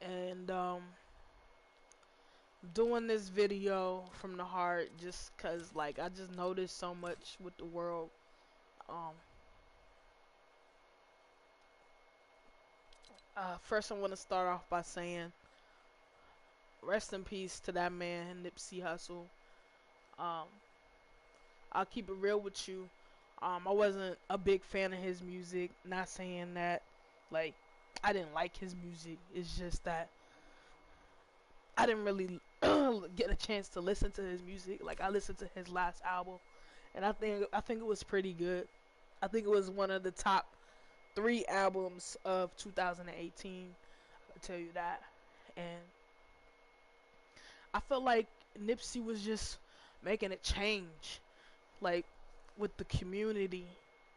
and doing this video from the heart just cause like I just noticed so much with the world. Um, First I want to start off by saying rest in peace to that man Nipsey Hussle. Um, I'll keep it real with you. I wasn't a big fan of his music. Not saying that like I didn't like his music. It's just that I didn't really get a chance to listen to his music. Like I listened to his last album, and I think it was pretty good. I think it was one of the top three albums of 2018. I'll tell you that. And I felt like Nipsey was just making a change, like with the community,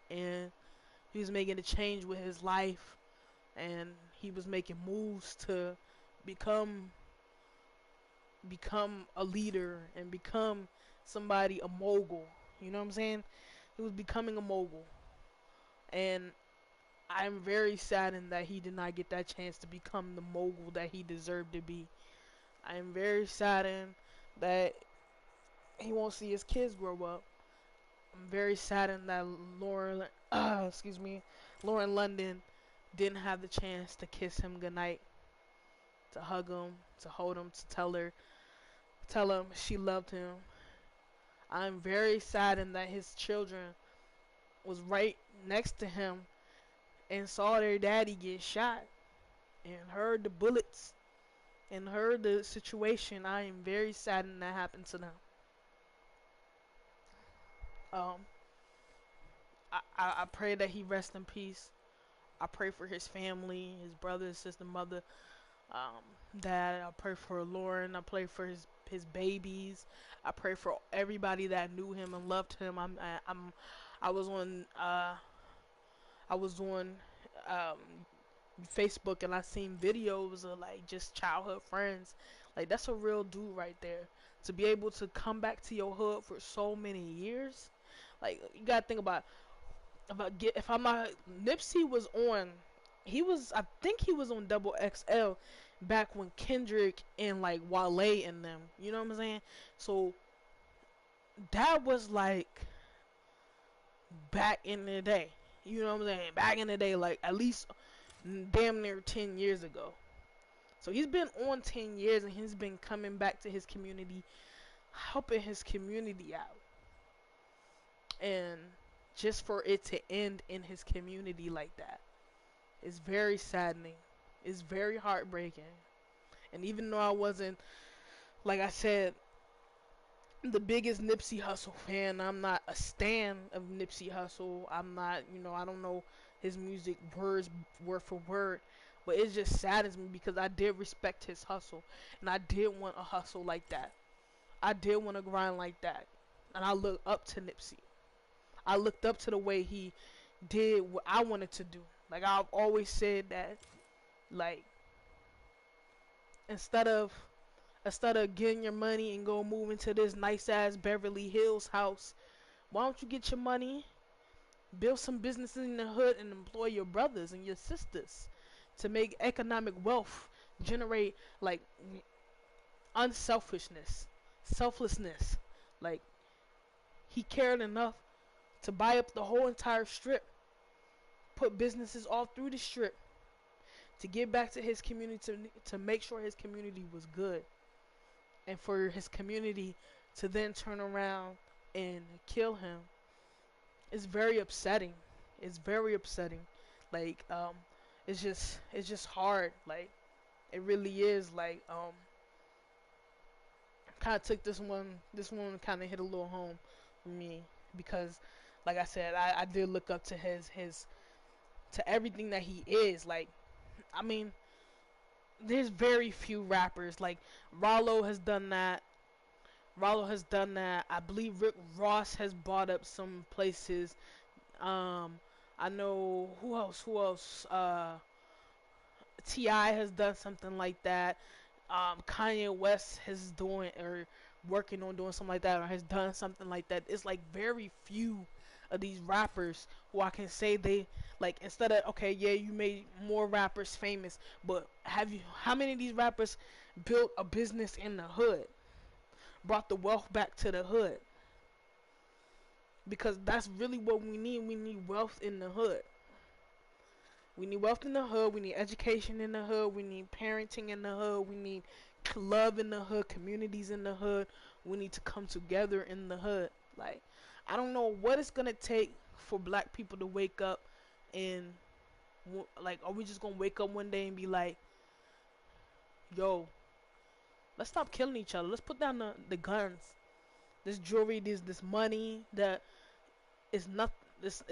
and he was making a change with his life, and he was making moves to become become a leader and become somebody, a mogul. You know what I'm saying? He was becoming a mogul, and I'm very saddened that he did not get that chance to become the mogul that he deserved to be. I am very saddened that he won't see his kids grow up. I'm very saddened that excuse me, Lauren London didn't have the chance to kiss him goodnight, to hug him, to hold him, to tell him she loved him. I'm very saddened that his children was right next to him and saw their daddy get shot and heard the bullets and heard the situation. I am very saddened that happened to them. Um, I pray that he rest in peace. I pray for his family, his brother, his sister, mother, um, dad. I pray for Lauren. I pray for his babies. I pray for everybody that knew him and loved him. I was on I was on um, Facebook and I seen videos of like just childhood friends. Like that's a real dude right there. To be able to come back to your hood for so many years, like you gotta think about get if I'm not Nipsey was on. He was I think he was on Double XL back when Kendrick and like Wale and them. You know what I'm saying? So that was like back in the day. You know what I'm saying? Back in the day, like at least damn near 10 years ago. So he's been on 10 years and he's been coming back to his community, helping his community out. And just for it to end in his community like that is very saddening. It's very heartbreaking. And even though I wasn't, like I said, the biggest Nipsey Hussle fan, I'm not a stan of Nipsey Hussle. I'm not, I don't know his music words word for word. But it just saddens me because I did respect his hustle. And I did want a hustle like that. I did want to grind like that. And I look up to Nipsey. I looked up to the way he did what I wanted to do. Like I've always said that, like instead of getting your money and go move into this nice ass Beverly Hills house, why don't you get your money, build some businesses in the hood, and employ your brothers and your sisters to make economic wealth, generate like unselfishness, selflessness. Like he cared enough to buy up the whole entire strip, put businesses all through the strip to give back to his community to make sure his community was good, and for his community to then turn around and kill him is very upsetting. It's very upsetting. Like it's just hard. Like it really is. Like kind of took this one kind of hit a little home for me because like I said, I did look up to his to everything that he is. Like I mean, there's very few rappers like Rollo has done that. Rollo has done that. I believe Rick Ross has bought up some places. Um, I know who else? Who else? Ti has done something like that. Kanye West has doing or working on doing something like that, or has done something like that. It's like very few of these rappers who I can say they like instead of okay, yeah, you made more rappers famous, but how many of these rappers built a business in the hood, brought the wealth back to the hood? Because that's really what we need. We need wealth in the hood. We need wealth in the hood. We need education in the hood. We need parenting in the hood. We need love in the hood. Communities in the hood. We need to come together in the hood. Like, I don't know what it's gonna take for black people to wake up and like, are we just gonna wake up one day and be like, yo, let's stop killing each other. Let's put down the guns. This jewelry, this money that is not this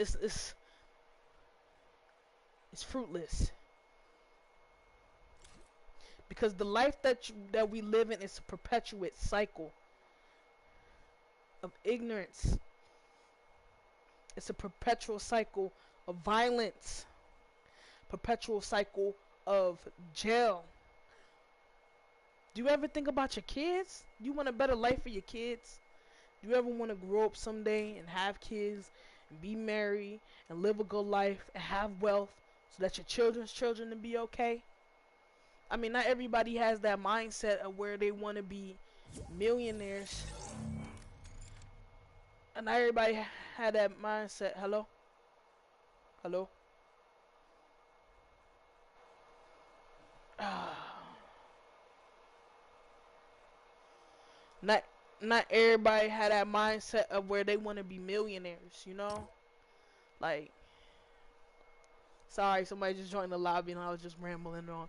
it's fruitless. Because the life that we live in is a perpetuate cycle of ignorance. It's a perpetual cycle of violence. Perpetual cycle of jail. Do you ever think about your kids? Do you want a better life for your kids? Do you ever want to grow up someday and have kids and be married and live a good life and have wealth so that your children's children will be okay? I mean, not everybody has that mindset of where they want to be millionaires. And not everybody had that mindset. Hello? Hello? not not everybody had that mindset of where they want to be millionaires, you know? Like, sorry, somebody just joined the lobby and I was just rambling on.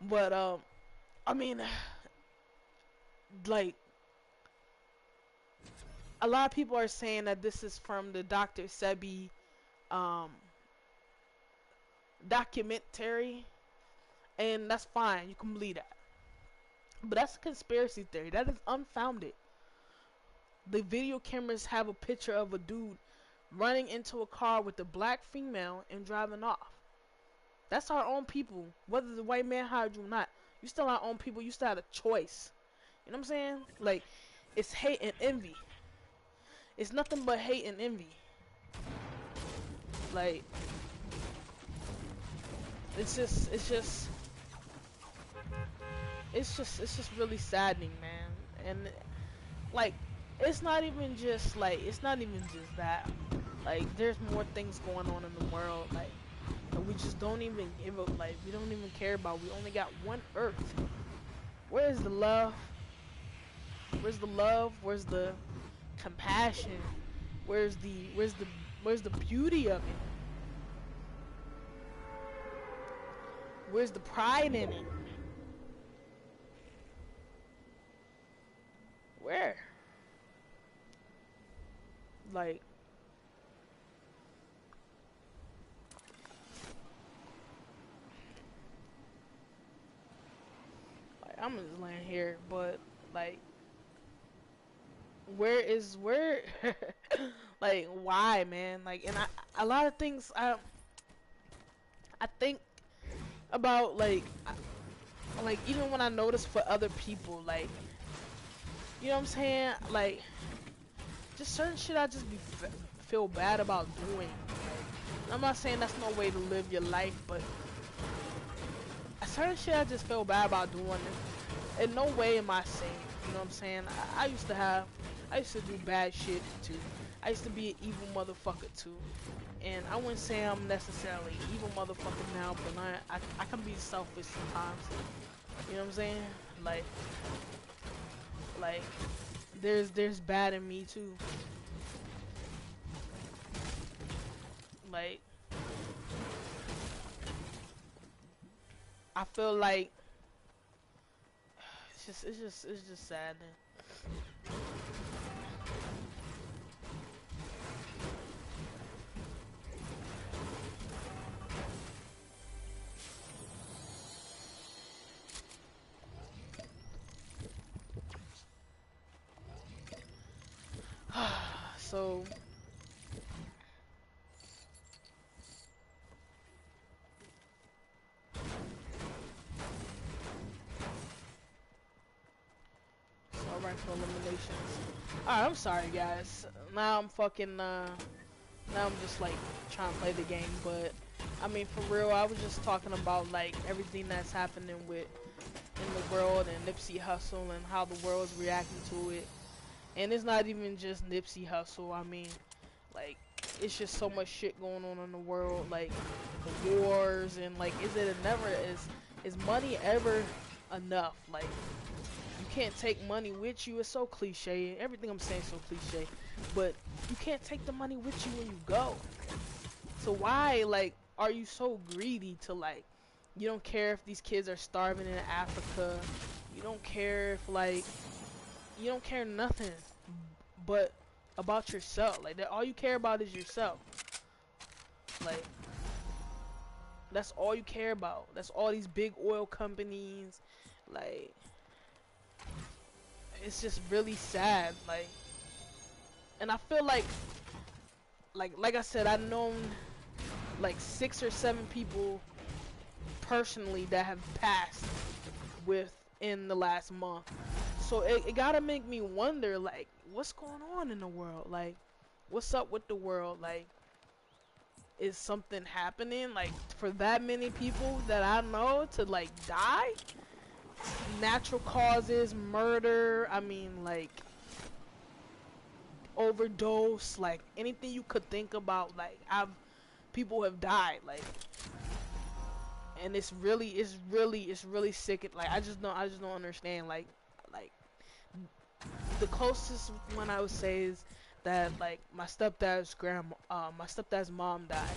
But I mean, like, a lot of people are saying that this is from the Dr. Sebi um documentary, and that's fine, you can believe that. But that's a conspiracy theory. That is unfounded. The video cameras have a picture of a dude running into a car with a black female and driving off. That's our own people. Whether the white man hired you or not, you still our own people. You still have a choice. You know what I'm saying? Like, it's hate and envy. It's nothing but hate and envy. Like, it's just really saddening, man. And like, it's not even just that. Like, there's more things going on in the world, like, that we just don't even give up. Like, we don't even care about. We only got one Earth. Where's the love? Where's the love? Where's the compassion? Where's the beauty of it? Where's the pride in it? Where? Like, I'm just laying here, but like, where like, why, man? Like, and a lot of things I think about, like even when I notice for other people, like, you know what I'm saying, like, just certain shit I just feel bad about doing. Like, I'm not saying that's no way to live your life, but certain shit I just feel bad about doing. In no way am I safe. You know what I'm saying? I used to do bad shit too. I used to be an evil motherfucker too. And I wouldn't say I'm necessarily an evil motherfucker now, but I can be selfish sometimes. You know what I'm saying? Like there's bad in me too. Like, I feel like it's just sad. So alright for eliminations. Alright, I'm sorry guys. Now I'm fucking Now I'm just like trying to play the game, but I mean for real, I was just talking about like everything that's happening with in the world and Nipsey Hussle and how the world's reacting to it. And it's not even just Nipsey Hussle. I mean, like it's just so much shit going on in the world, like the wars and like is money ever enough? Like you can't take money with you. It's so cliche. Everything I'm saying is so cliche, but you can't take the money with you when you go. So why like are you so greedy to like you don't care if these kids are starving in Africa. You don't care if like you don't care nothing but about yourself. Like that all you care about is yourself. Like that's all you care about. That's all these big oil companies. Like it's just really sad. Like and I feel like I said, I've known like 6 or 7 people personally that have passed within the last month. So it gotta make me wonder, like, what's going on in the world? Like, what's up with the world? Like, is something happening? Like, for that many people that I know to, like, die? Natural causes, murder, I mean, like, overdose, like, anything you could think about, like, people have died, like, and it's really sick. Like, I just don't understand, like, the closest one I would say is that like my stepdad's mom died,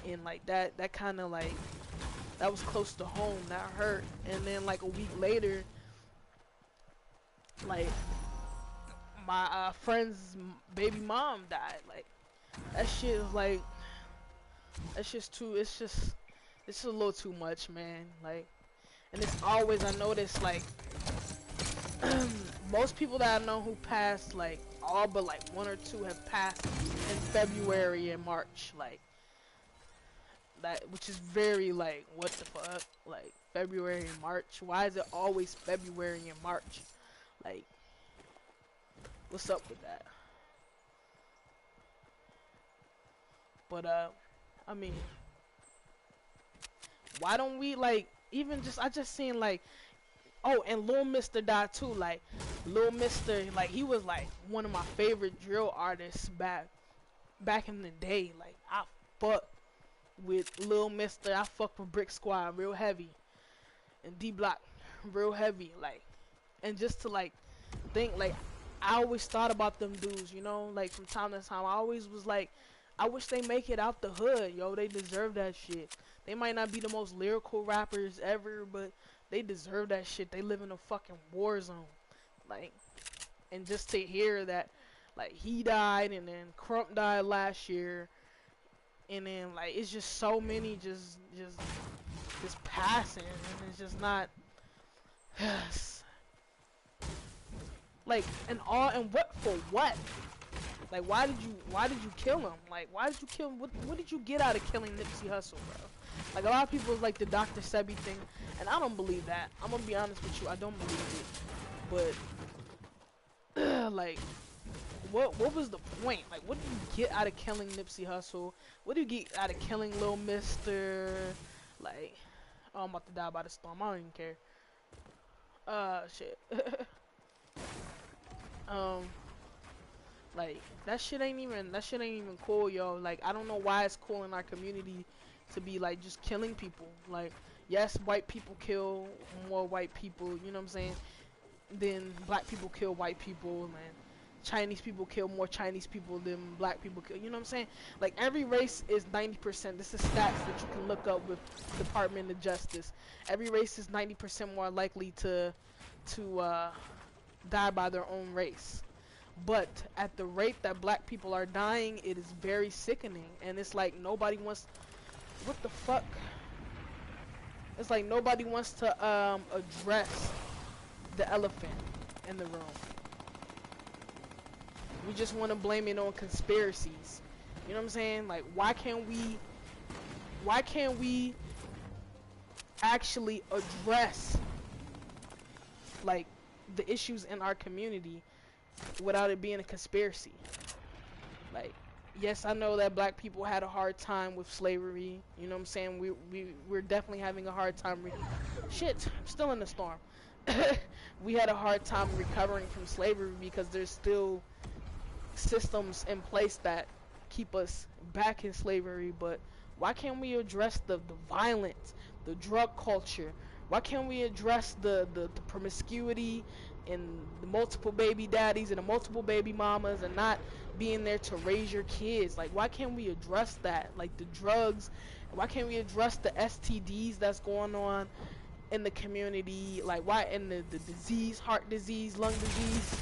and like that kind of like that was close to home. That hurt. And then like a week later, like my friend's baby mom died. Like that shit is like that's just too. It's a little too much, man. Like, and it's always I notice like. Most people that I know who passed, like all but like 1 or 2 have passed in February and March, like that, which is very like what the fuck, like February and March. Why is it always February and March? Like, what's up with that? But I mean, why don't we like even just I just seen like. Oh, and Lil Mister died too. Like, Lil Mister, like he was like one of my favorite drill artists back in the day. Like, I fuck with Lil Mister. I fuck with Brick Squad real heavy, and D Block real heavy. Like, and just to like think, like I always thought about them dudes. You know, like from time to time, I always was like, I wish they make it out the hood. Yo, they deserve that shit. They might not be the most lyrical rappers ever, but they deserve that shit. They live in a fucking war zone. Like, and just to hear that, like, he died and then Crump died last year. And then, like, it's just so many just passing. And it's just not, like, and what, for what? Like, why did you kill him? Like, why did you kill him? What did you get out of killing Nipsey Hussle, bro? Like, a lot of people is like the Dr. Sebi thing, and I don't believe that. I'm gonna be honest with you, I don't believe it. But, like, what was the point? Like, what did you get out of killing Nipsey Hussle? What do you get out of killing Lil Mister? Like, oh, I'm about to die by the storm. I don't even care. Shit. Like, that shit ain't even cool, yo. Like, I don't know why it's cool in our community to be like just killing people. Like, yes, white people kill more white people, you know what I'm saying? Then black people kill white people, and Chinese people kill more Chinese people than black people kill, you know what I'm saying? Like, every race is 90%. This is stats that you can look up with Department of Justice. Every race is 90% more likely to die by their own race. But at the rate that black people are dying, it is very sickening. And it's like nobody wants, what the fuck? It's like nobody wants to address the elephant in the room. We just want to blame it on conspiracies. You know what I'm saying? Like, why can't we actually address like the issues in our community without it being a conspiracy? Like, Yes, I know that black people had a hard time with slavery. You know what I'm saying? We're definitely having a hard time. Shit, I'm still in the storm. We had a hard time recovering from slavery because there's still systems in place that keep us back in slavery. But why can't we address the violence, the drug culture? Why can't we address the promiscuity and the multiple baby daddies and the multiple baby mamas and not being there to raise your kids? Like, why can't we address that? Like, the drugs, why can't we address the STDs that's going on in the community? Like, why, and the disease, heart disease, lung disease?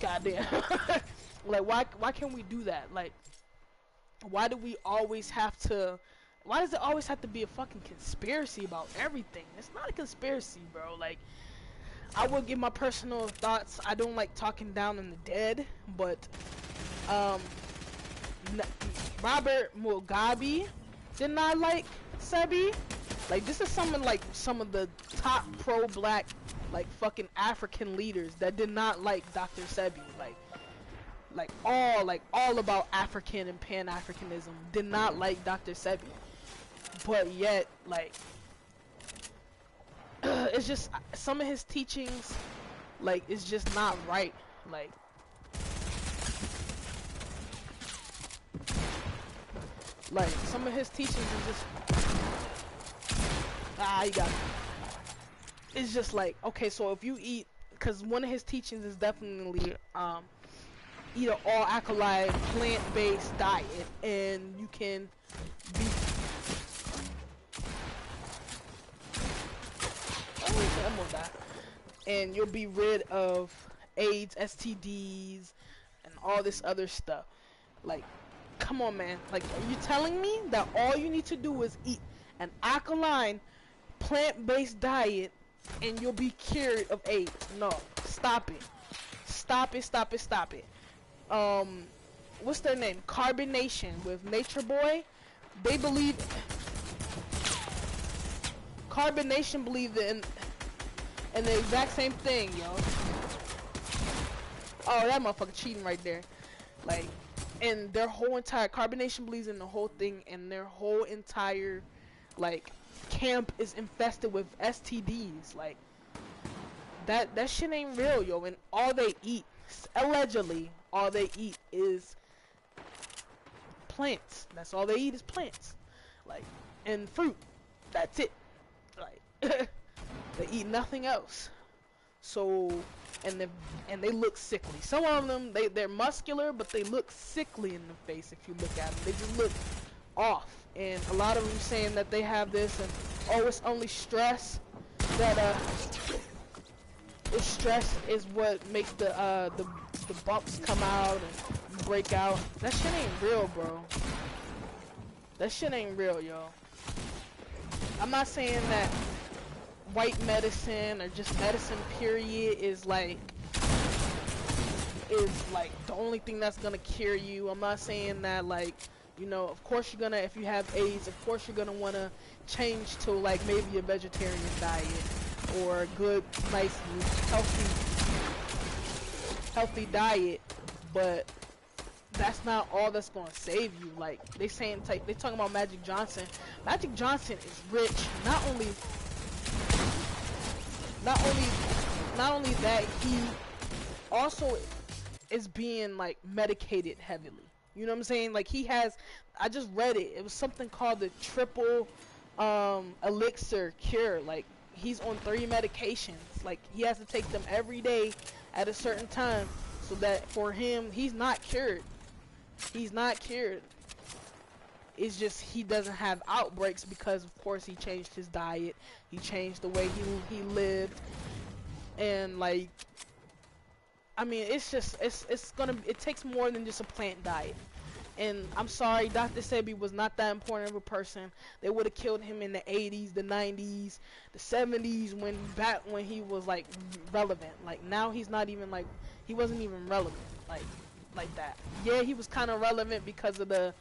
Goddamn. Like, why can't we do that? Like, why do we always have to, why does it always have to be a fucking conspiracy about everything? It's not a conspiracy, bro. Like, I will give my personal thoughts. I don't like talking down on the dead, but Robert Mugabe did not like Sebi. Like, this is some of the top pro-black, like, fucking African leaders that did not like Dr. Sebi. Like all about African and Pan-Africanism did not like Dr. Sebi. But yet, like, it's just some of his teachings, like, it's just not right. Like some of his teachings is just you got it. It's just like, okay, so if you eat, because one of his teachings is definitely eat an all alkaline plant-based diet, and you can be and you'll be rid of AIDS, STDs, and all this other stuff. Like, come on, man. Like, are you telling me that all you need to do is eat an alkaline plant-based diet and you'll be cured of AIDS? No, stop it. Stop it, stop it, stop it. What's their name? Carbonation with Nature Boy. They believe Carbonation believe in the exact same thing, yo. Oh, that motherfucker cheating right there. Like, and their whole entire Carbonation believes in the whole thing, and their whole entire, like, camp is infested with STDs. Like, that shit ain't real, yo. And all they eat, allegedly, all they eat is plants. That's all they eat is plants, like, and fruit. That's it. Like, they eat nothing else. So, and they look sickly. Some of them, they're muscular, but they look sickly in the face if you look at them. They just look off. And a lot of them saying that they have this, and oh, it's only stress. That it's stress is what makes the bumps come out and break out. That shit ain't real, bro. That shit ain't real, yo. I'm not saying that white medicine or just medicine period is like the only thing that's gonna cure you. I'm not saying that, like, you know, of course you're gonna, if you have AIDS, of course you're gonna wanna change to like maybe a vegetarian diet or a good, nice, healthy diet, but that's not all that's gonna save you. Like, they talking about Magic Johnson. Magic Johnson is rich. Not only that, he also is being like medicated heavily. You know what I'm saying? Like, he has, I just read it. It was something called the triple elixir cure. Like, he's on 3 medications. Like, he has to take them every day at a certain time, so that for him, he's not cured. He's not cured. It's just he doesn't have outbreaks because, of course, he changed his diet. He changed the way he lived. And, like, I mean, it's just, it takes more than just a plant diet. And I'm sorry, Dr. Sebi was not that important of a person. They would have killed him in the 80s, the 90s, the 70s, back when he was, like, relevant. Like, now he's not even, like, he wasn't even relevant, like that. Yeah, he was kind of relevant because of the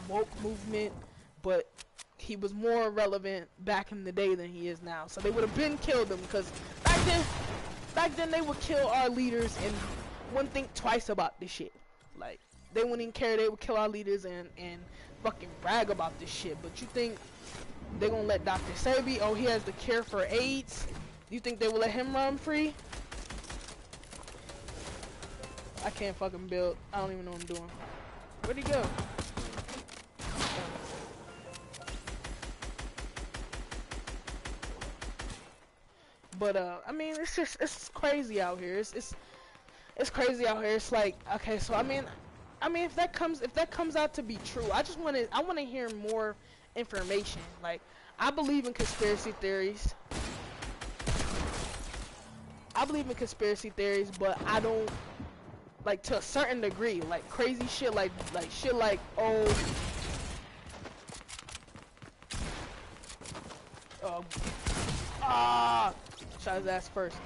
woke movement, but he was more relevant back in the day than he is now. So they would have been killed him, because back then they would kill our leaders wouldn't think twice about this shit. Like, they wouldn't even care. They would kill our leaders and fucking brag about this shit. But you think they gonna let Dr. Sebi, oh, he has the cure for AIDS? You think they will let him run free? I can't fucking build. I don't even know what I'm doing. Where'd he go? But I mean, it's crazy out here. It's crazy out here. It's like, okay, so I mean if that comes out to be true, I want to hear more information. Like, I believe in conspiracy theories. But I don't, like, to a certain degree, like crazy shit, like shit like, oh, shot his ass first.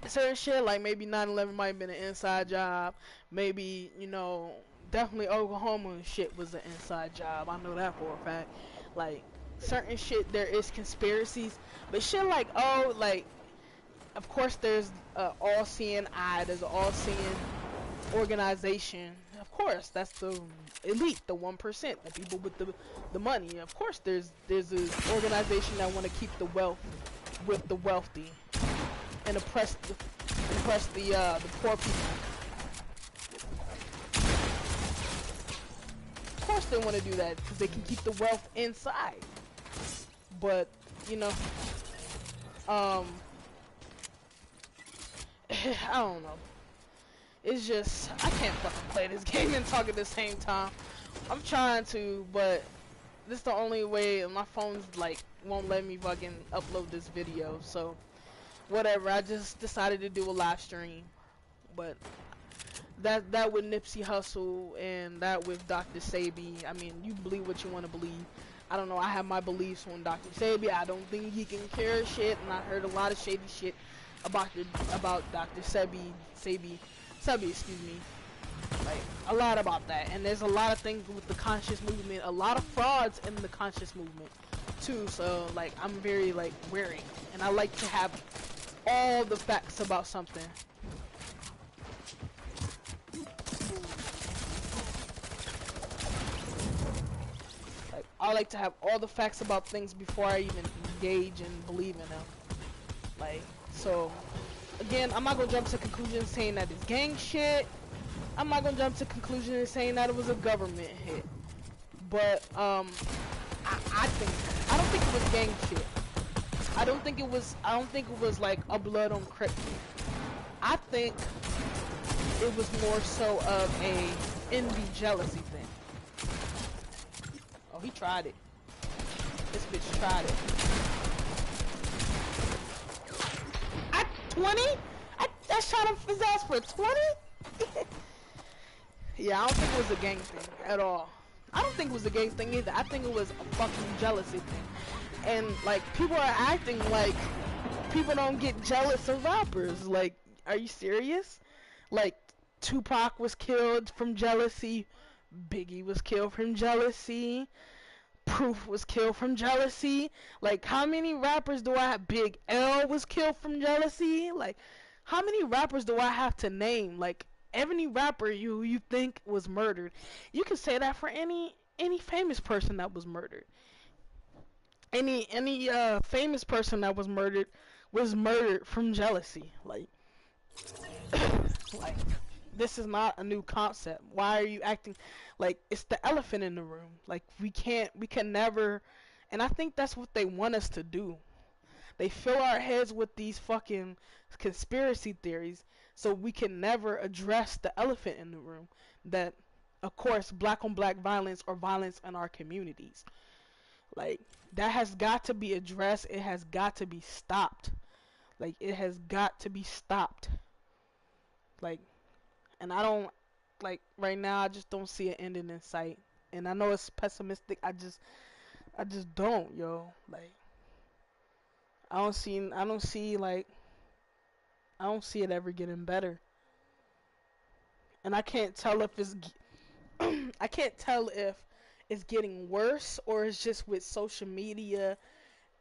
Certain shit, like maybe 9/11 might have been an inside job. Maybe, you know, definitely Oklahoma shit was an inside job. I know that for a fact. Like, certain shit, there is conspiracies. But shit like, oh, like, of course there's all-seeing eye. There's an all-seeing organization. Of course, that's the elite, the 1%, the people with the money. Of course, there's an organization that want to keep the wealth with the wealthy and oppress the poor people. Of course, they want to do that because they can keep the wealth inside. But you know, I don't know. It's just, I can't fucking play this game and talk at the same time. I'm trying to, but this is the only way. My phone's like won't let me fucking upload this video, so whatever. I just decided to do a live stream, but that with Nipsey Hussle and that with Dr. Sebi. I mean, you believe what you want to believe. I don't know. I have my beliefs on Dr. Sebi. I don't think he can cure shit, and I heard a lot of shady shit about Dr. Sebi, excuse me. Like, a lot about that. And there's a lot of things with the conscious movement, a lot of frauds in the conscious movement too. So like, I'm very like wary, and I like to have all the facts about something. Like, I like to have all the facts about things before I even engage and believe in them. Like, so again, I'm not gonna jump to conclusions saying that it's gang shit. I'm not gonna jump to conclusions saying that it was a government hit. But I don't think it was gang shit. I don't think it was like a blood on Crip. I think it was more so of a envy, jealousy thing. Oh, he tried it. This bitch tried it. At 20? I shot him his ass for 20? Yeah, I don't think it was a gang thing at all. I don't think it was a gang thing either. I think it was a fucking jealousy thing. And like, people are acting like people don't get jealous of rappers. Like, are you serious? Like, Tupac was killed from jealousy. Biggie was killed from jealousy. Proof was killed from jealousy. Like, how many rappers do I have? Big L was killed from jealousy. Like, how many rappers do I have to name? Like, every rapper you think was murdered, you can say that for any famous person that was murdered. Any famous person that was murdered from jealousy. Like, like, this is not a new concept. Why are you acting like it's the elephant in the room? Like, we can never, and I think that's what they want us to do. They fill our heads with these fucking conspiracy theories so we can never address the elephant in the room. That, of course, black on black violence or violence in our communities. Like, that has got to be addressed. It has got to be stopped. Like, it has got to be stopped. Like, and I don't, like, right now I just don't see an ending in sight. And I know it's pessimistic. I just don't, yo. Like, I don't see it ever getting better. And I can't tell if it's I can't tell if it's getting worse or it's just with social media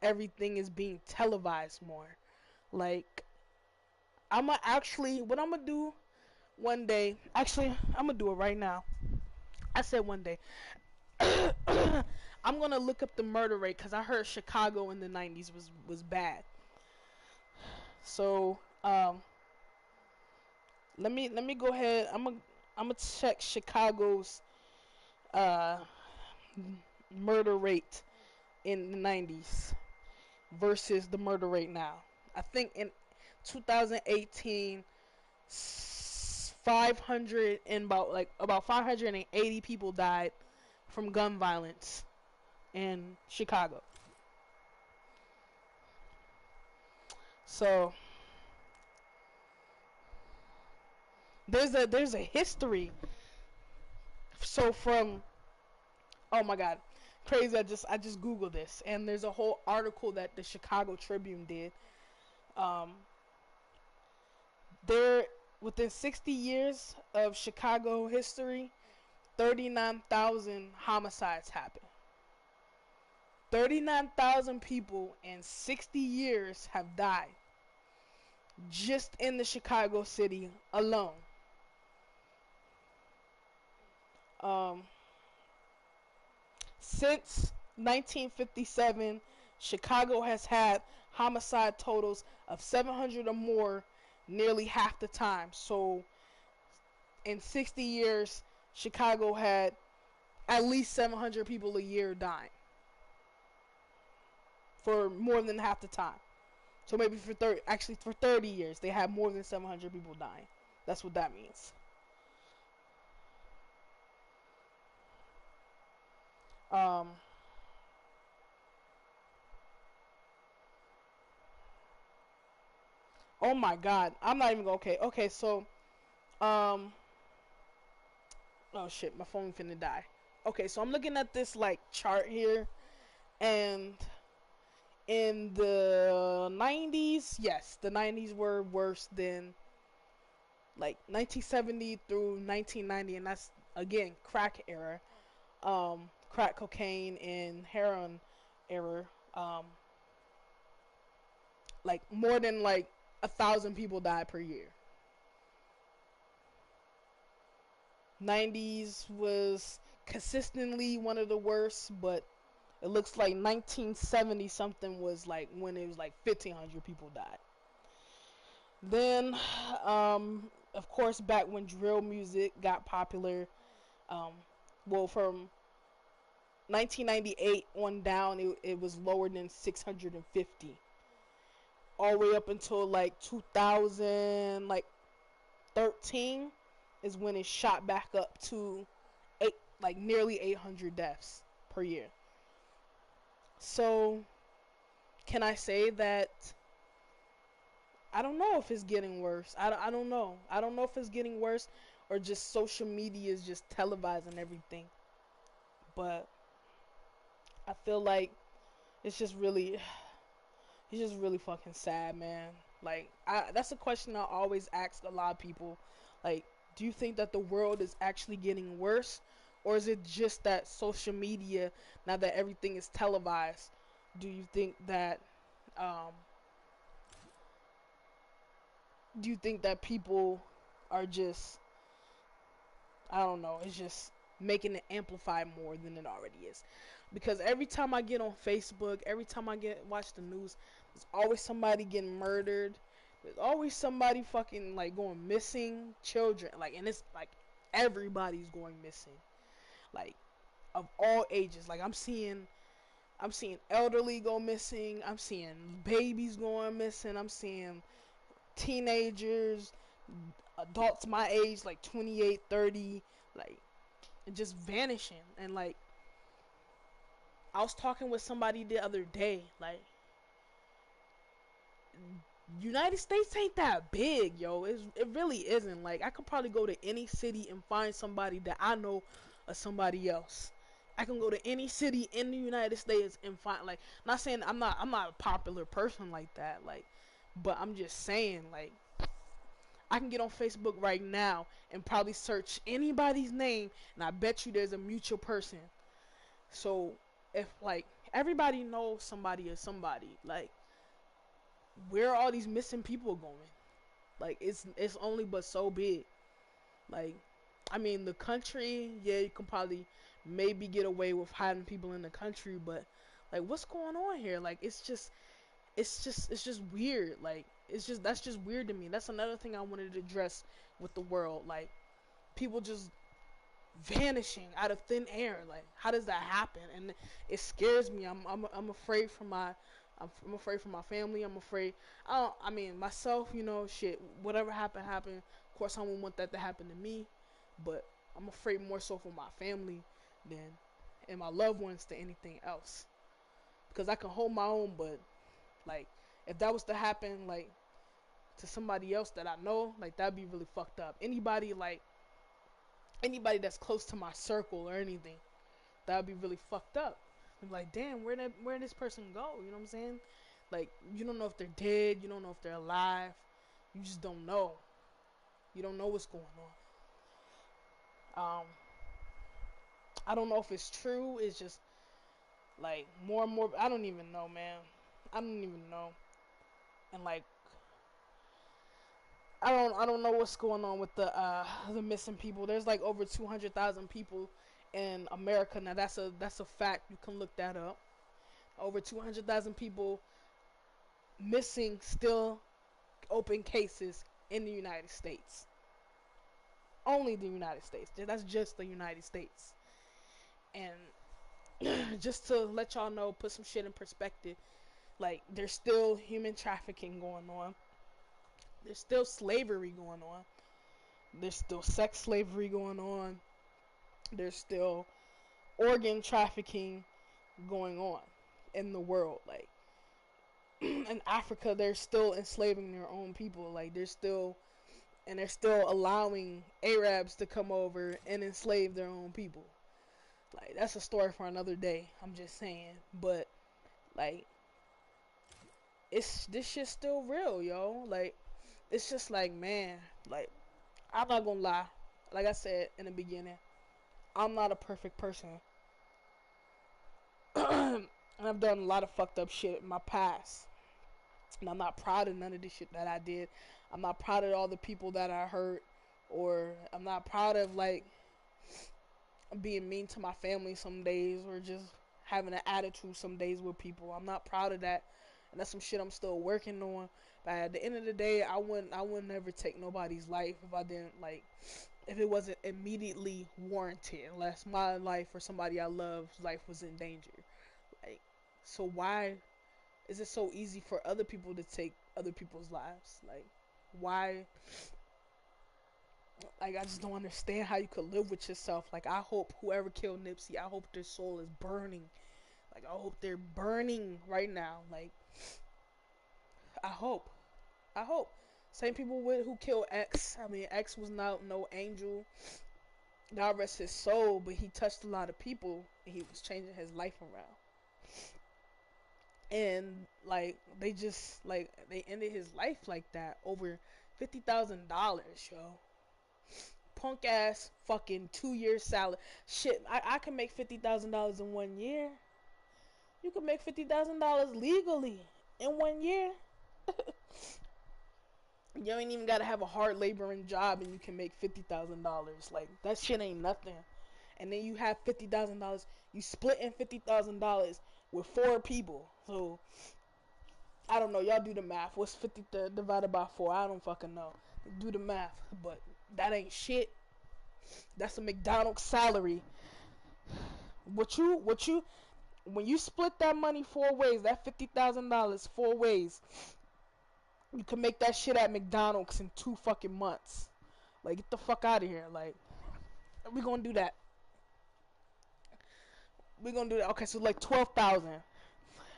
everything is being televised more. Like, what I'm gonna do one day. Actually, I'm gonna do it right now. I said one day. I'm gonna look up the murder rate because I heard Chicago in the 90s was bad. So let me go ahead. I'm gonna check Chicago's uh, murder rate in the 90s versus the murder rate now. I think in 2018, 500 and about 580 people died from gun violence in Chicago. So there's a history. So from, oh my god, crazy! I just googled this, and there's a whole article that the Chicago Tribune did. Um, there within 60 years of Chicago history, 39,000 homicides happened. 39,000 people in 60 years have died just in the Chicago city alone. Um, since 1957, Chicago has had homicide totals of 700 or more nearly half the time. So in 60 years, Chicago had at least 700 people a year dying for more than half the time. So maybe for 30 years, they had more than 700 people dying. That's what that means. Um, oh my God, I'm not even gonna. Okay, okay, so um, oh shit, my phone finna die. Okay, so I'm looking at this like chart here, and in the 90s, yes, the 90s were worse than like 1970 through 1990, and that's again crack era, crack cocaine and heroin era. Um, like more than like 1,000 people died per year. 90s was consistently one of the worst, but it looks like 1970 something was like when it was like 1,500 people died. Then, of course, back when drill music got popular, um, well, from 1998 on down, it was lower than 650. All the way up until like 2000, like 13, is when it shot back up to like nearly 800 deaths per year. So, can I say that I don't know if it's getting worse. I don't know. I don't know if it's getting worse or just social media is just televising everything. But I feel like it's just really, it's just really fucking sad, man. Like, that's a question I always ask a lot of people. Like, do you think that the world is actually getting worse? Or is it just that social media, now that everything is televised, do you think that, um, do you think that people are just, I don't know, it's just making it amplify more than it already is? Because every time I get on Facebook, every time I get watch the news, there's always somebody getting murdered. There's always somebody fucking like going missing, children, like, and it's like everybody's going missing, like of all ages. Like I'm seeing elderly go missing. I'm seeing babies going missing. I'm seeing teenagers, adults my age, like 28, 30, like just vanishing. And like I was talking with somebody the other day, like United States ain't that big, yo. It really isn't. Like I could probably go to any city and find somebody that I know of somebody else. I can go to any city in the United States and find, like, not saying I'm not a popular person like that, like, but I'm just saying, like, I can get on Facebook right now and probably search anybody's name, and I bet you there's a mutual person. So if like everybody knows somebody or somebody, like, where are all these missing people going? Like it's only but so big. Like, I mean, the country, yeah, you can probably maybe get away with hiding people in the country, but like, what's going on here? Like, it's just weird. Like, that's just weird to me. That's another thing I wanted to address with the world. Like, people just vanishing out of thin air. Like, how does that happen? And it scares me. I'm afraid for my I'm afraid for my family. I'm afraid. I mean, myself. You know, shit. Whatever happened. Of course, I wouldn't want that to happen to me, but I'm afraid more so for my family than and my loved ones than anything else. Because I can hold my own, but like, if that was to happen, like to somebody else that I know, like that'd be really fucked up. Anybody that's close to my circle or anything, that would be really fucked up. I'm like, damn, where did this person go? You know what I'm saying? Like, you don't know if they're dead. You don't know if they're alive. You just don't know. You don't know what's going on. I don't know if it's true. It's just like more and more. I don't even know, man. I don't even know. And like, I don't know what's going on with the missing people. There's like over 200,000 people in America now. That's a fact. You can look that up. Over 200,000 people missing, still open cases in the United States. Only the United States. That's just the United States. And just to let y'all know, put some shit in perspective. Like, there's still human trafficking going on. There's still slavery going on. There's still sex slavery going on. There's still organ trafficking going on in the world. Like, in Africa, they're still enslaving their own people. Like, they're still allowing Arabs to come over and enslave their own people. Like, that's a story for another day. I'm just saying. But like, this shit's still real, yo. Like, it's just like, man, like, I'm not gonna lie. Like I said in the beginning, I'm not a perfect person. And I've done a lot of fucked up shit in my past. And I'm not proud of none of the shit that I did. I'm not proud of all the people that I hurt. Or I'm not proud of, like, being mean to my family some days. Or just having an attitude some days with people. I'm not proud of that. And that's some shit I'm still working on. But at the end of the day, I wouldn't ever take nobody's life if I didn't, like, if it wasn't immediately warranted, unless my life or somebody I love's life was in danger. Like, so why is it so easy for other people to take other people's lives? Like, why? Like, I just don't understand how you could live with yourself. Like, I hope whoever killed Nipsey, I hope their soul is burning. Like, I hope they're burning right now. Like, I hope. I hope. Same people who killed X. I mean, X was not no angel. God rest his soul, but he touched a lot of people and he was changing his life around. And like, they ended his life like that over $50,000, yo. Punk ass fucking 2 year salary. Shit, I can make $50,000 in 1 year. You can make $50,000 legally in 1 year. You ain't even gotta have a hard laboring job and you can make $50,000. Like, that shit ain't nothing. And then you have $50,000. You split in $50,000 with 4 people. So I don't know. Y'all do the math. What's 50 divided by 4? I don't fucking know. Do the math. But that ain't shit. That's a McDonald's salary. When you split that money 4 ways, that $50,000 4 ways, you can make that shit at McDonald's in 2 fucking months. Like, get the fuck out of here. Like, we gonna do that. Okay, so like 12,000.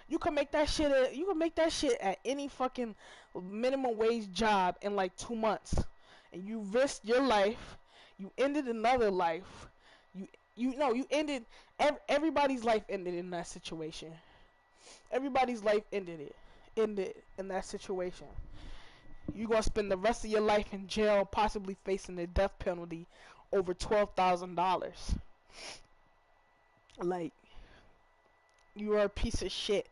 You can make that shit at any fucking minimum wage job in like 2 months, and you risked your life. You ended another life. You ended everybody's life ended in that situation. Everybody's life ended in that situation. You gonna spend the rest of your life in jail, possibly facing the death penalty over $12,000. Like, you are a piece of shit.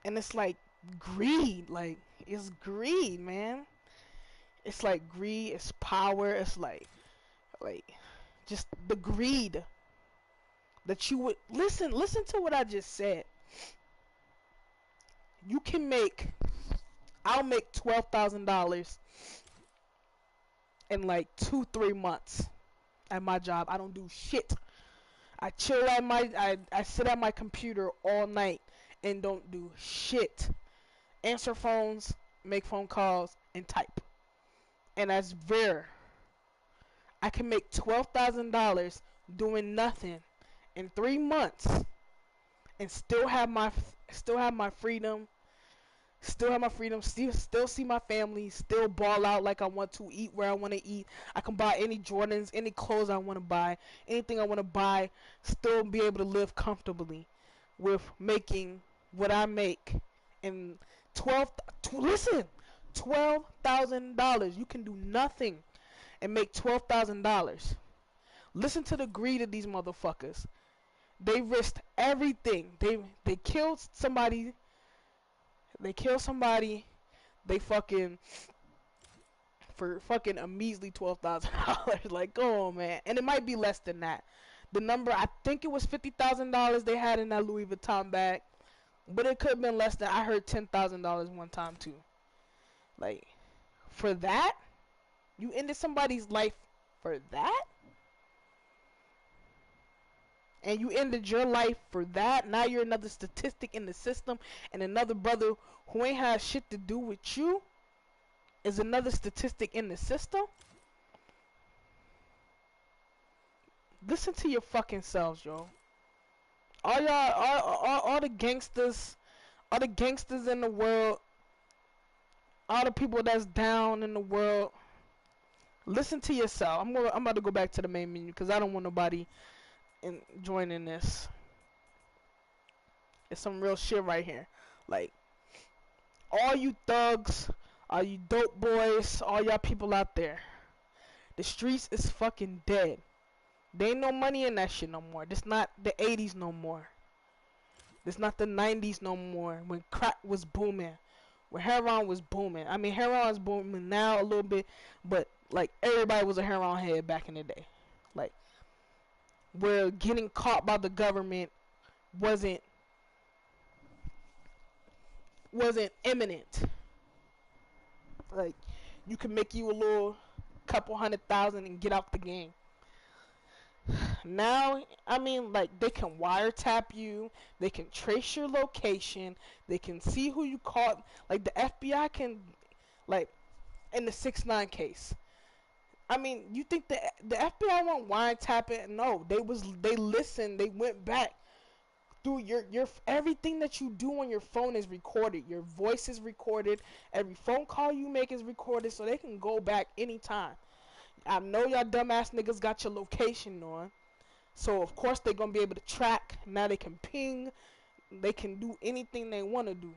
And it's like greed. Like, it's greed, man. It's like greed, it's power. It's like, Like, just the greed that you would listen to what I just said. You can make, I'll make $12,000 in like 2-3 months at my job. I don't do shit. I chill at I sit at my computer all night and don't do shit. Answer phones, make phone calls, and type. And that's rare. I can make $12,000 doing nothing in 3 months and still have my freedom, still see my family, still ball out like I want to, eat where I want to eat. I can buy any Jordans, any clothes I want to buy, anything I want to buy, still be able to live comfortably with making what I make. And $12,000. You can do nothing and make $12,000. Listen to the greed of these motherfuckers. They risked everything. They killed somebody. They fucking for fucking a measly $12,000. Like, go on, man. And it might be less than that. The number, I think it was $50,000 they had in that Louis Vuitton bag, but it could have been less than. I heard $10,000 one time too. Like, for that, you ended somebody's life for that, and you ended your life for that. Now you're another statistic in the system, and another brother who ain't had shit to do with you is another statistic in the system. Listen to your fucking selves, yo. All y'all, all the gangsters, in the world, all the people that's down in the world. Listen to yourself. I'm about to go back to the main menu because I don't want nobody joining this. It's some real shit right here. Like, all you thugs, all you dope boys, all y'all people out there, the streets is fucking dead. There ain't no money in that shit no more. This not the 80s no more. This not the 90s no more when crack was booming, when heroin was booming. I mean, heroin is booming now a little bit, but like everybody was a heroin head back in the day. Like, where getting caught by the government wasn't imminent. Like, you could make you a little couple $100,000 and get out the game. Now, I mean, like, they can wiretap you, they can trace your location, they can see who you caught. Like, the FBI can, like, in the 6ix9ine case. I mean, you think the FBI won't wiretap it? No, they listened, they went back through your everything that you do on your phone is recorded. Your voice is recorded. Every phone call you make is recorded, so they can go back anytime. I know y'all dumbass niggas got your location on, so of course they're gonna be able to track. Now they can ping, they can do anything they want to do.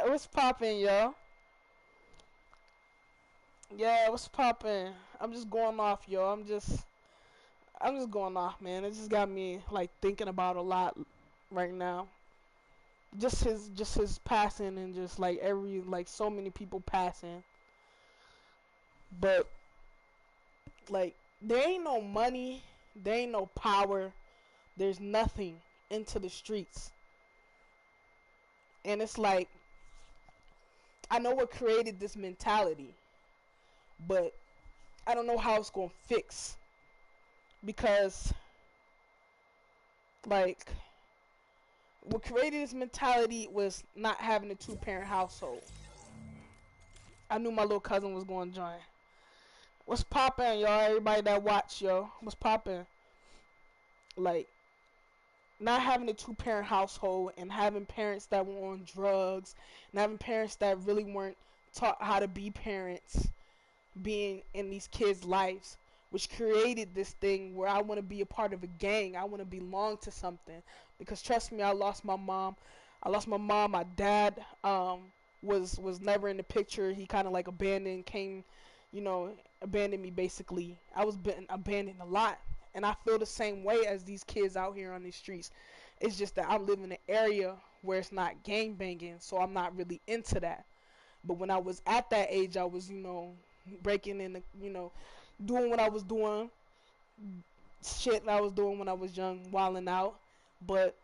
What's poppin', yo? Yeah, what's poppin'? I'm just going off, yo. I'm just going off, man. It just got me like thinking about a lot right now. Just his passing, and just like so many people passing. But like, there ain't no money, there ain't no power, there's nothing into the streets. And it's like, I know what created this mentality, but I don't know how it's gonna fix. Because like, what created this mentality was not having a 2-parent household. I knew my little cousin was going to join. What's poppin', y'all? Everybody that watch, yo. What's poppin'? Like, not having a 2-parent household and having parents that were on drugs and having parents that really weren't taught how to be parents, being in these kids' lives, which created this thing where I want to be a part of a gang. I want to belong to something. Because trust me, I lost my mom. My dad was never in the picture. He kind of like abandoned me basically. I was abandoned a lot. And I feel the same way as these kids out here on these streets. It's just that I live in an area where it's not gang banging, so I'm not really into that. But when I was at that age, I was, you know, breaking in the, you know, doing what I was doing, shit that I was doing when I was young, wilding out. But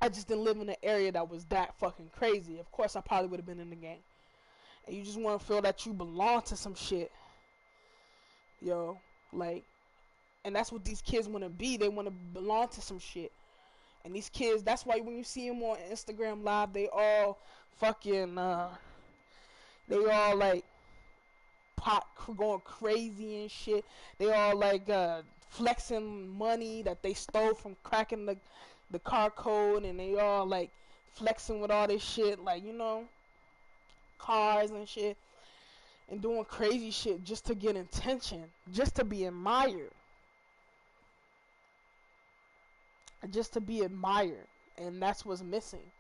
I just didn't live in an area that was that fucking crazy. Of course, I probably would have been in the gang. And you just want to feel that you belong to some shit, yo. Like, and that's what these kids want to be. They want to belong to some shit. And these kids, that's why when you see them on Instagram Live, they all fucking, they all like pot going crazy and shit. They all like flexing money that they stole from cracking the car code, and they all like flexing with all this shit, like, you know, cars and shit, and doing crazy shit just to get attention, just to be admired, just to be admired. And that's what's missing,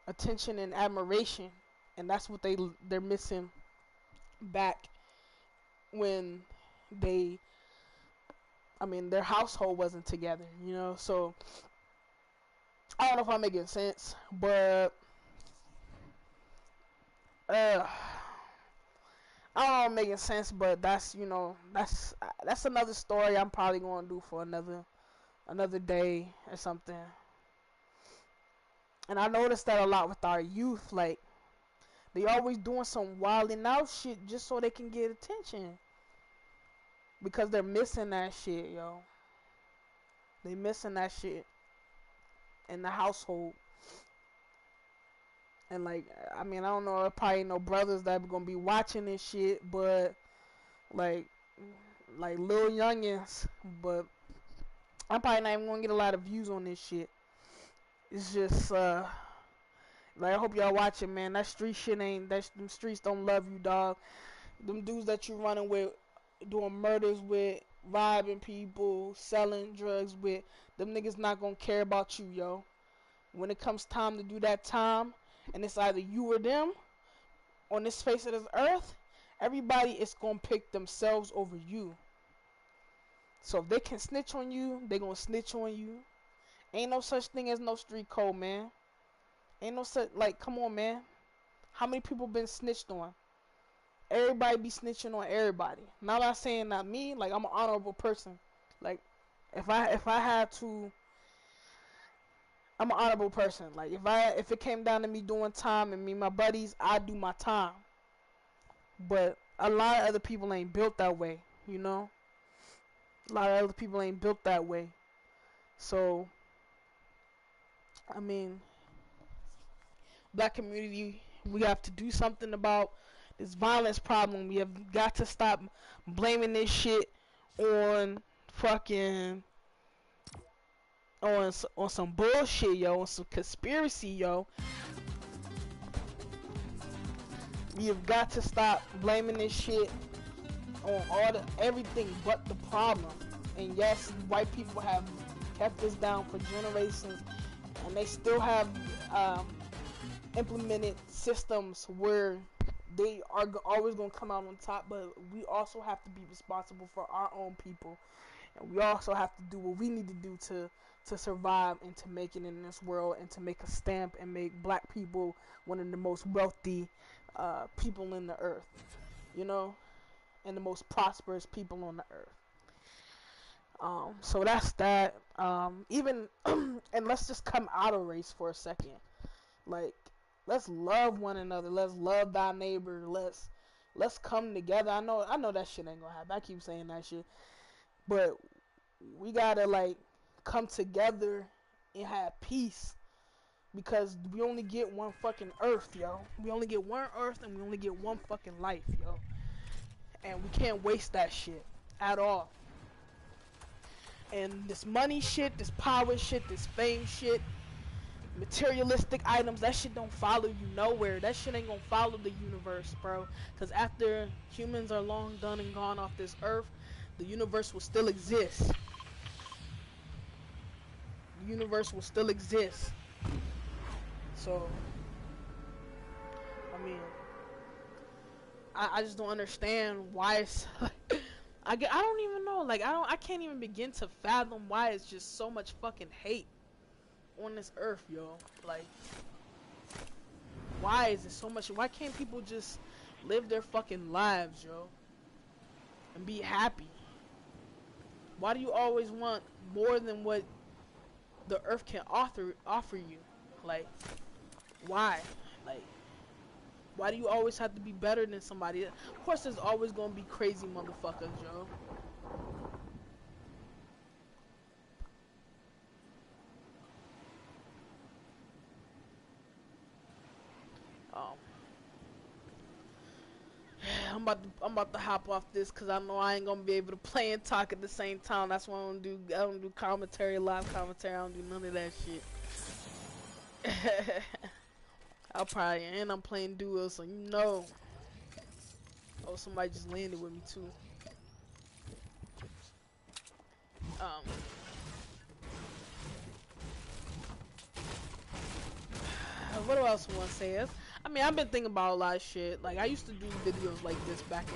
attention and admiration. And that's what they're missing back when they, I mean, their household wasn't together, you know. So I don't know if I'm making sense, but I don't know if I'm making sense, but that's, you know, that's another story I'm probably going to do for another day or something. And I noticed that a lot with our youth, like, they always doing some wilding out shit just so they can get attention. Because they're missing that shit, yo. They missing that shit in the household. And like, I mean, I don't know, there probably ain't no brothers that gonna be watching this shit, but like little youngins, but I'm probably not even gonna get a lot of views on this shit. It's just like, I hope y'all watching, man. That street shit ain't, them streets don't love you, dog. Them dudes that you running with, doing murders with, robbing people, selling drugs with, them niggas not gonna care about you, yo. When it comes time to do that time, and it's either you or them on this face of this earth, everybody is gonna pick themselves over you. So if they can snitch on you, they gonna snitch on you. Ain't no such thing as no street code, man. Ain't no such, like, come on, man. How many people been snitched on? Everybody be snitching on everybody. Not saying not me, like, I'm an honorable person. Like, if I had to, I'm an honorable person. Like, if it came down to me doing time and me and my buddies, I'd do my time. But a lot of other people ain't built that way, you know? A lot of other people ain't built that way. So, I mean, black community, we have to do something about this violence problem. We have got to stop blaming this shit on fucking, on some bullshit, yo, on some conspiracy, yo. You've got to stop blaming this shit on everything but the problem. And yes, white people have kept this down for generations, and they still have implemented systems where they are always going to come out on top. But we also have to be responsible for our own people, and we also have to do what we need to do to survive and to make it in this world, and to make a stamp and make black people one of the most wealthy people in the earth, you know, and the most prosperous people on the earth. So that's that. Even and let's just come out of race for a second. Like, let's love one another. Let's love thy neighbor. Let's come together. I know that shit ain't gonna happen. I keep saying that shit, but we gotta, like, come together and have peace, because we only get one fucking earth, yo. We only get one earth, and we only get one fucking life, yo. And we can't waste that shit at all. And this money shit, this power shit, this fame shit, materialistic items, that shit don't follow you nowhere. That shit ain't gonna follow the universe, bro. Because after humans are long done and gone off this earth, the universe will still exist. The universe will still exist. So, I mean, I just don't understand why it's I don't even know, like, I can't even begin to fathom why it's just so much fucking hate on this earth, yo. Like, Why is it so much? Why can't people just live their fucking lives, yo, and be happy? Why do you always want more than what the earth can offer you? Like, why? Like, why do you always have to be better than somebody? Of course, there's always gonna be crazy motherfuckers, yo. Um, I'm about to hop off this because I know I ain't gonna be able to play and talk at the same time. That's why I don't do commentary, live commentary. I don't do none of that shit. I'll probably and I'm playing duos, so you know. Oh, somebody just landed with me too. What else I want to say is, I mean, I've been thinking about a lot of shit. Like, I used to do videos like this back in,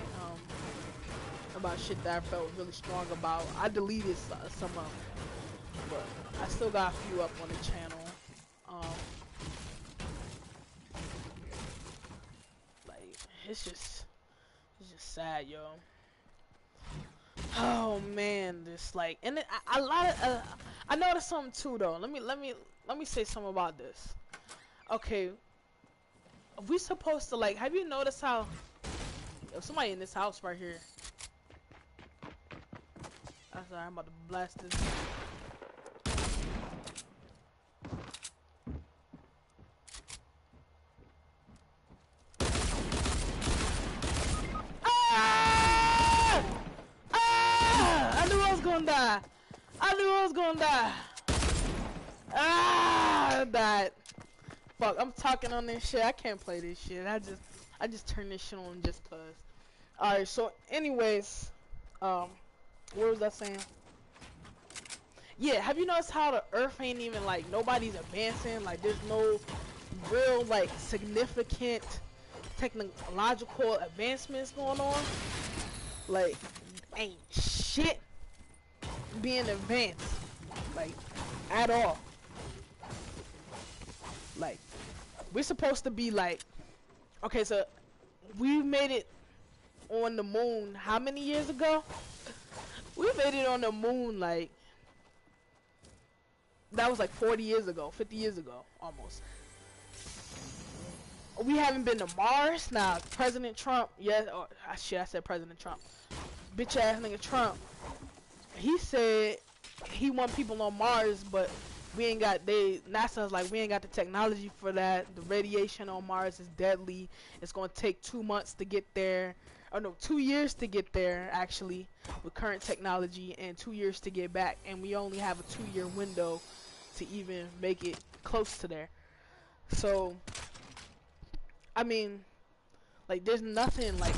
about shit that I felt really strong about. I deleted some of them, but I still got a few up on the channel. Like, it's just sad, yo. Oh man, this like, and it, a lot of, I noticed something too though. Let me say something about this. Okay, we supposed to like, have you noticed how, if somebody in this house right here. I'm sorry, I'm about to blast this. Ah! Ah! I knew I was gonna die. I knew I was gonna die. Ah! I died. Fuck, I'm talking on this shit. I can't play this shit. I just turned this shit on just cause. Alright, so anyways, what was that saying? Yeah, have you noticed how the earth ain't even like nobody's advancing? Like there's no real like significant technological advancements going on. Like ain't shit being advanced. Like at all. Like we're supposed to be like, okay, so we made it on the moon how many years ago? We made it on the moon like, that was like 40 years ago, 50 years ago, almost. We haven't been to Mars. Now, President Trump, yes, oh, shit, I said President Trump. Bitch ass nigga Trump. He said he want people on Mars, but we ain't got, NASA's like, we ain't got the technology for that. The radiation on Mars is deadly. It's gonna take 2 months to get there. Oh no, 2 years to get there, actually, with current technology, and 2 years to get back. And we only have a 2-year window to even make it close to there. So, I mean, like, there's nothing like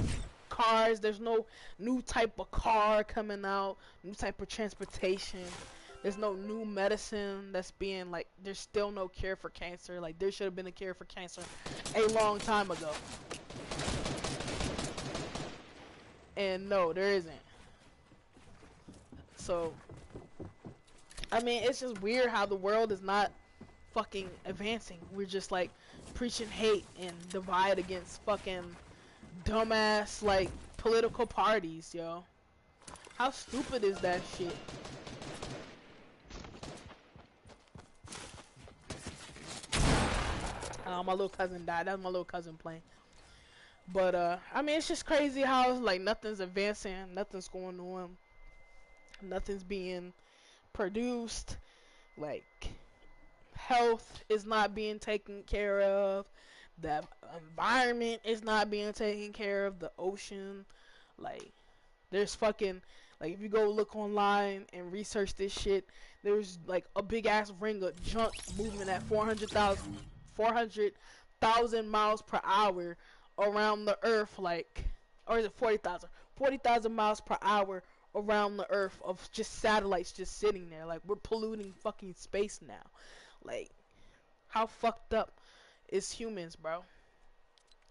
cars. There's no new type of car coming out, new type of transportation. There's no new medicine that's being like. There's still no cure for cancer. Like, there should have been a cure for cancer a long time ago. And no, there isn't. So, I mean, it's just weird how the world is not fucking advancing. We're just like preaching hate and divide against fucking dumbass like political parties, yo. How stupid is that shit? My little cousin died. That was my little cousin playing. But I mean, it's just crazy how like nothing's advancing, nothing's going on, nothing's being produced. Like health is not being taken care of. The environment is not being taken care of. The ocean, like there's fucking like if you go look online and research this shit, there's like a big ass ring of junk moving at 400,000 miles per hour around the earth, like, or is it 40,000? 40,000 miles per hour around the earth of just satellites just sitting there. Like, we're polluting fucking space now. Like, how fucked up is humans, bro?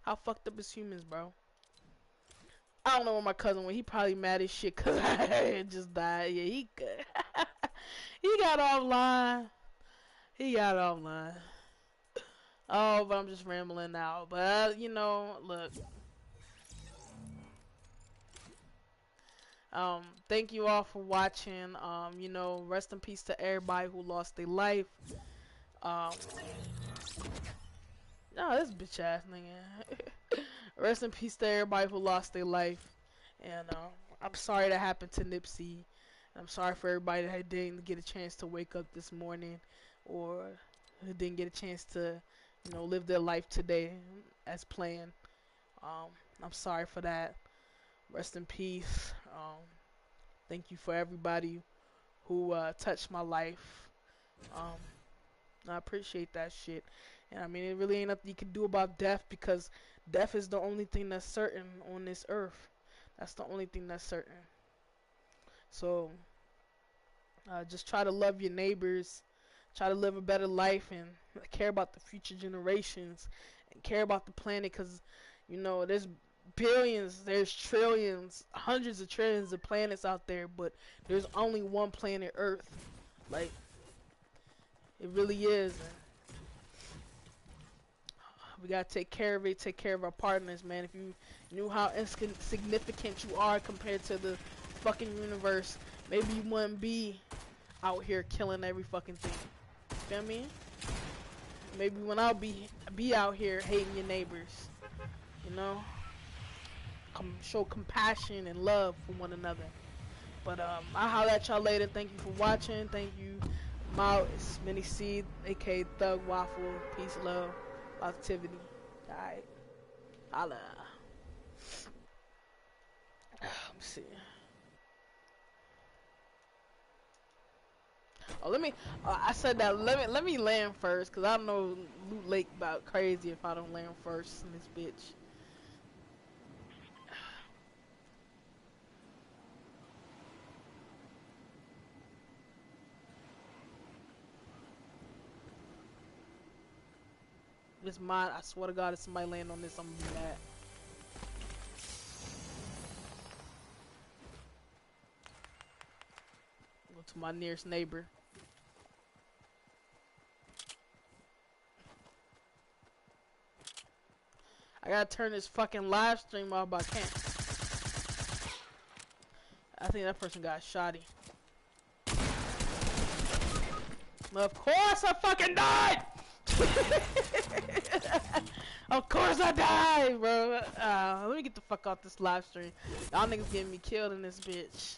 How fucked up is humans, bro? I don't know what my cousin went. He probably mad as shit cause I just died. Yeah, he good. He got offline. He got offline. Oh, but I'm just rambling now. But you know, look. Thank you all for watching. You know, rest in peace to everybody who lost their life. Um, no, this bitch ass nigga. Rest in peace to everybody who lost their life. And I'm sorry that happened to Nipsey. I'm sorry for everybody that didn't get a chance to wake up this morning, or who didn't get a chance to, you know, live their life today as planned. I'm sorry for that. Rest in peace. Thank you for everybody who touched my life. Um, I appreciate that shit. And I mean, it really ain't nothing you can do about death, because death is the only thing that's certain on this earth. That's the only thing that's certain. So, just try to love your neighbors. Try to live a better life and care about the future generations and care about the planet, because, you know, there's billions, there's trillions, hundreds of trillions of planets out there, but there's only one planet Earth. Like, it really is. And we gotta take care of it, take care of our partners, man. If you knew how insignificant you are compared to the fucking universe, maybe you wouldn't be out here killing every fucking thing. Feel me? Maybe when I'll be out here hating your neighbors, you know, show compassion and love for one another. But I'll holler at y'all later. Thank you for watching. Thank you. I'm out. It's Mini Seed, aka Thug Waffle. Peace, love, positivity. Alright. Holla. Let me see. Oh, let me. I said that. Let me land first, cause I know Loot Lake about crazy if I don't land first in this bitch. This mine. I swear to God, if somebody land on this, I'm gonna be mad. Go to my nearest neighbor. I gotta turn this fucking live stream off, but I can't. I think that person got shotty. Of course I fucking died! Of course I died, bro. Let me get the fuck off this live stream. Y'all niggas getting me killed in this bitch.